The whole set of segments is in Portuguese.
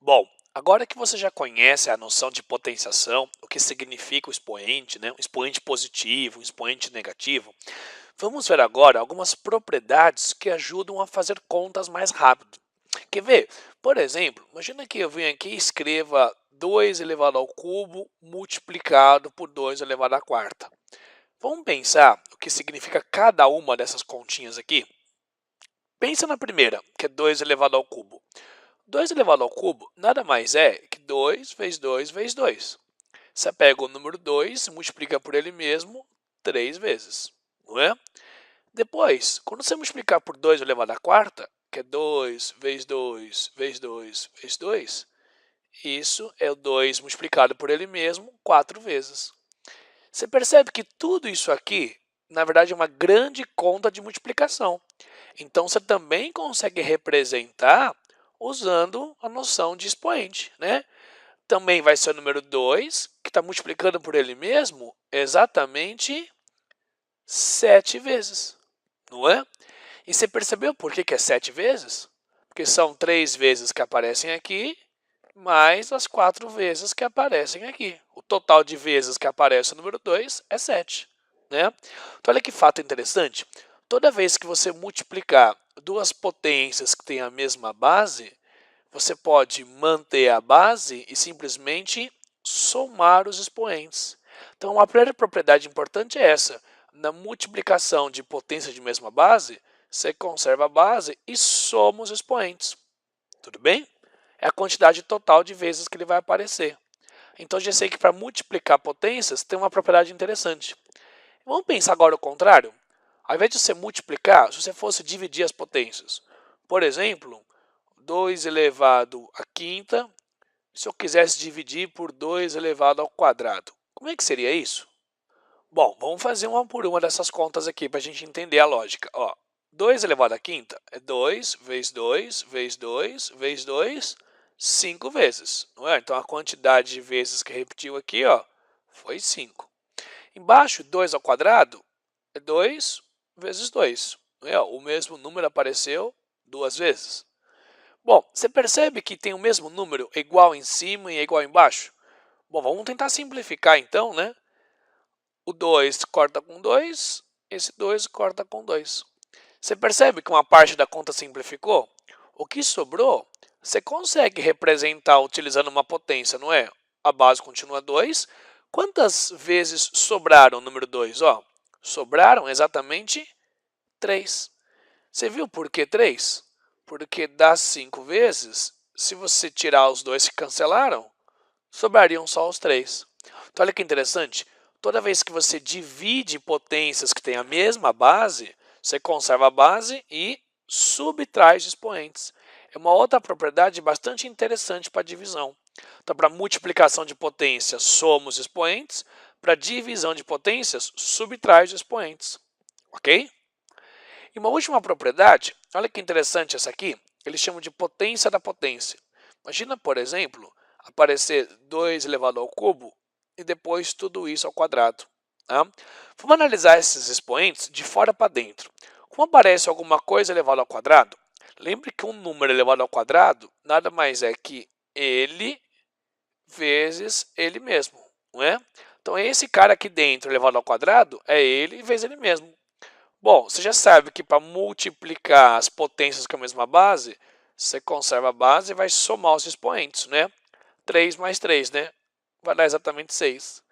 Bom, agora que você já conhece a noção de potenciação, o que significa o expoente, né? Um expoente positivo, um expoente negativo, vamos ver agora algumas propriedades que ajudam a fazer contas mais rápido. Quer ver? Por exemplo, imagina que eu venho aqui e escreva 2 elevado ao cubo multiplicado por 2 elevado à quarta. Vamos pensar o que significa cada uma dessas continhas aqui? Pensa na primeira, que é 2 elevado ao cubo. 2 elevado ao cubo nada mais é que 2 vezes 2 vezes 2. Você pega o número 2 e multiplica por ele mesmo 3 vezes, não é? Depois, quando você multiplicar por 2 elevado à quarta, que é 2 vezes 2 vezes 2 vezes 2, isso é o 2 multiplicado por ele mesmo 4 vezes. Você percebe que tudo isso aqui, na verdade, é uma grande conta de multiplicação. Então, você também consegue representar usando a noção de expoente, né? Também vai ser o número 2, que está multiplicando por ele mesmo exatamente 7 vezes, não é? E você percebeu por que é 7 vezes? Porque são 3 vezes que aparecem aqui, mais as 4 vezes que aparecem aqui. O total de vezes que aparece o número 2 é 7, né? Então, olha que fato interessante. Toda vez que você multiplicar duas potências que têm a mesma base, você pode manter a base e simplesmente somar os expoentes. Então, a primeira propriedade importante é essa. Na multiplicação de potência de mesma base, você conserva a base e soma os expoentes. Tudo bem? É a quantidade total de vezes que ele vai aparecer. Então, já sei que para multiplicar potências tem uma propriedade interessante. Vamos pensar agora o contrário? Ao invés de você multiplicar, se você fosse dividir as potências. Por exemplo, 2 elevado à quinta, se eu quisesse dividir por 2 elevado ao quadrado. Como é que seria isso? Bom, vamos fazer uma por uma dessas contas aqui para a gente entender a lógica. Ó, 2 elevado à quinta é 2 vezes 2 vezes 2 vezes 2, 5 vezes. Não é? Então, a quantidade de vezes que repetiu aqui foi 5. Embaixo, 2 ao quadrado é 2 vezes 2. Não é? O mesmo número apareceu duas vezes. Bom, você percebe que tem o mesmo número igual em cima e igual embaixo? Bom, vamos tentar simplificar então, né? O 2 corta com 2, esse 2 corta com 2. Você percebe que uma parte da conta simplificou? O que sobrou, você consegue representar utilizando uma potência, não é? A base continua 2. Quantas vezes sobraram o número 2? Ó, sobraram exatamente 3. Você viu por que 3? Porque das 5 vezes, se você tirar os dois que cancelaram, sobrariam só os 3. Então, olha que interessante. Toda vez que você divide potências que têm a mesma base, você conserva a base e subtrai os expoentes. É uma outra propriedade bastante interessante para divisão. Então, para multiplicação de potências, soma os expoentes. Para divisão de potências, subtrai os expoentes. Ok? E uma última propriedade, olha que interessante essa aqui, eles chamam de potência da potência. Imagina, por exemplo, aparecer 2 elevado ao cubo e depois tudo isso ao quadrado. Tá? Vamos analisar esses expoentes de fora para dentro. Como aparece alguma coisa elevada ao quadrado, lembre que um número elevado ao quadrado nada mais é que ele vezes ele mesmo, não é? Então, esse cara aqui dentro elevado ao quadrado é ele vezes ele mesmo. Bom, você já sabe que para multiplicar as potências com a mesma base, você conserva a base e vai somar os expoentes, né? 3 mais 3, né? Vai dar exatamente 6.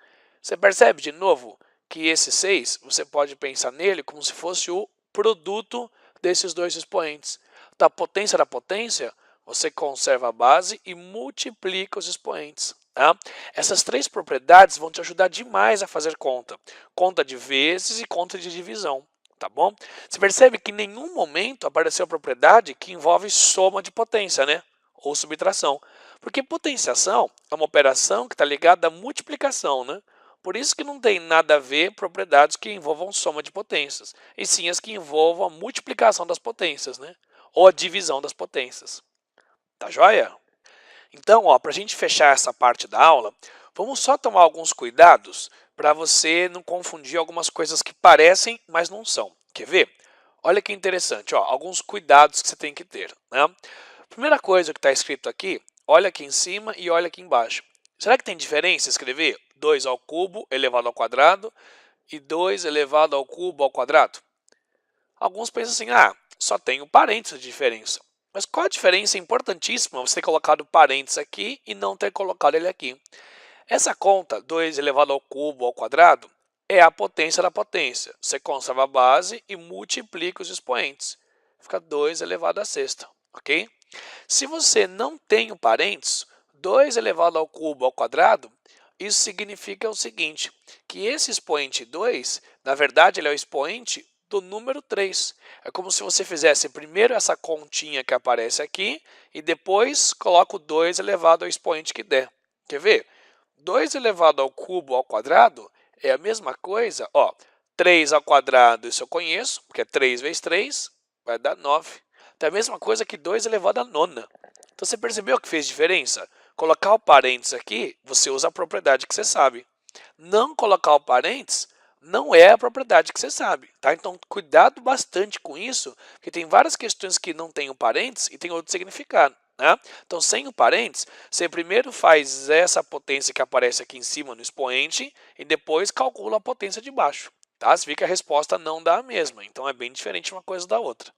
Você percebe de novo que esse 6, você pode pensar nele como se fosse o produto desses dois expoentes. Da potência da potência, você conserva a base e multiplica os expoentes. Tá? Essas três propriedades vão te ajudar demais a fazer conta. Conta de vezes e conta de divisão. Tá bom? Você percebe que em nenhum momento apareceu a propriedade que envolve soma de potência, né? Ou subtração. Porque potenciação é uma operação que está ligada à multiplicação, né? Por isso que não tem nada a ver propriedades que envolvam soma de potências, e sim as que envolvam a multiplicação das potências, né? Ou a divisão das potências. Tá joia? Então, para a gente fechar essa parte da aula, vamos só tomar alguns cuidados para você não confundir algumas coisas que parecem, mas não são. Quer ver? Olha que interessante, alguns cuidados que você tem que ter. Né? Primeira coisa que está escrito aqui, Olha aqui em cima e olha aqui embaixo. Será que tem diferença escrever 2 ao cubo elevado ao quadrado e 2 elevado ao cubo ao quadrado? Alguns pensam assim, só tem um parênteses de diferença. Mas qual a diferença? É importantíssima você ter colocado parênteses aqui e não ter colocado ele aqui. Essa conta, 2 elevado ao cubo ao quadrado, é a potência da potência. Você conserva a base e multiplica os expoentes. Fica 2 elevado à sexta, ok? Se você não tem o parênteses, 2 elevado ao cubo ao quadrado, isso significa o seguinte, que esse expoente 2, na verdade, ele é o expoente do número 3. É como se você fizesse primeiro essa continha que aparece aqui e depois coloca o 2 elevado ao expoente que der. Quer ver? 2 elevado ao cubo ao quadrado é a mesma coisa, 3 ao quadrado isso eu conheço, porque é 3 vezes 3, vai dar 9. Então é a mesma coisa que 2 elevado à nona. Então você percebeu que fez diferença? Colocar o parênteses aqui, você usa a propriedade que você sabe. Não colocar o parênteses não é a propriedade que você sabe, tá? Então cuidado bastante com isso, porque tem várias questões que não tem o parênteses e tem outro significado. Né? Então, sem o parênteses, você primeiro faz essa potência que aparece aqui em cima no expoente e depois calcula a potência de baixo. Tá? Você vê que a resposta não dá a mesma, então é bem diferente uma coisa da outra.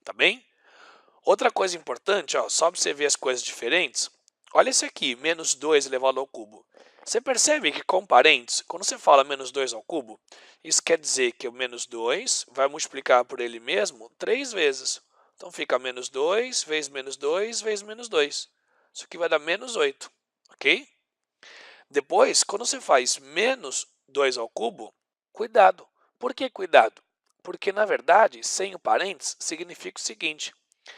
Tá bem? Outra coisa importante, só para você ver as coisas diferentes, olha esse aqui, menos 2 elevado ao cubo. Você percebe que com parênteses, quando você fala menos 2 ao cubo, isso quer dizer que o menos 2 vai multiplicar por ele mesmo 3 vezes. Então fica menos 2 vezes menos 2 vezes menos 2. Isso aqui vai dar menos 8, ok? Depois, quando você faz menos 2 ao cubo, cuidado. Por que cuidado? Porque, na verdade, sem o parênteses, significa o seguinte.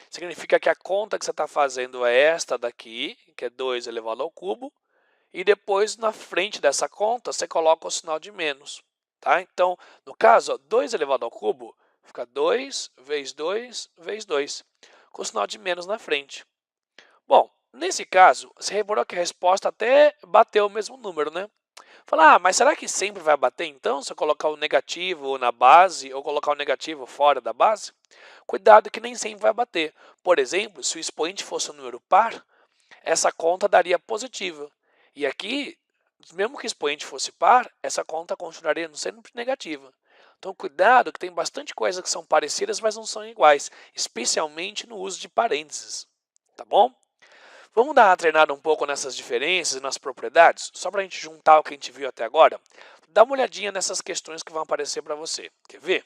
Significa que a conta que você está fazendo é esta daqui, que é 2 elevado ao cubo, e depois, na frente dessa conta, você coloca o sinal de menos. Tá? Então, no caso, 2 elevado ao cubo fica 2 vezes 2 vezes 2, com o sinal de menos na frente. Bom, nesse caso, você reparou que a resposta até bateu o mesmo número, né? Fala, mas será que sempre vai bater então se eu colocar o negativo na base ou colocar o negativo fora da base? Cuidado que nem sempre vai bater. Por exemplo, se o expoente fosse um número par, essa conta daria positiva. E aqui, mesmo que o expoente fosse par, essa conta continuaria sendo negativa. Então, cuidado que tem bastante coisas que são parecidas, mas não são iguais, especialmente no uso de parênteses. Tá bom? Vamos dar uma treinada um pouco nessas diferenças e nas propriedades, só para a gente juntar o que a gente viu até agora? Dá uma olhadinha nessas questões que vão aparecer para você. Quer ver?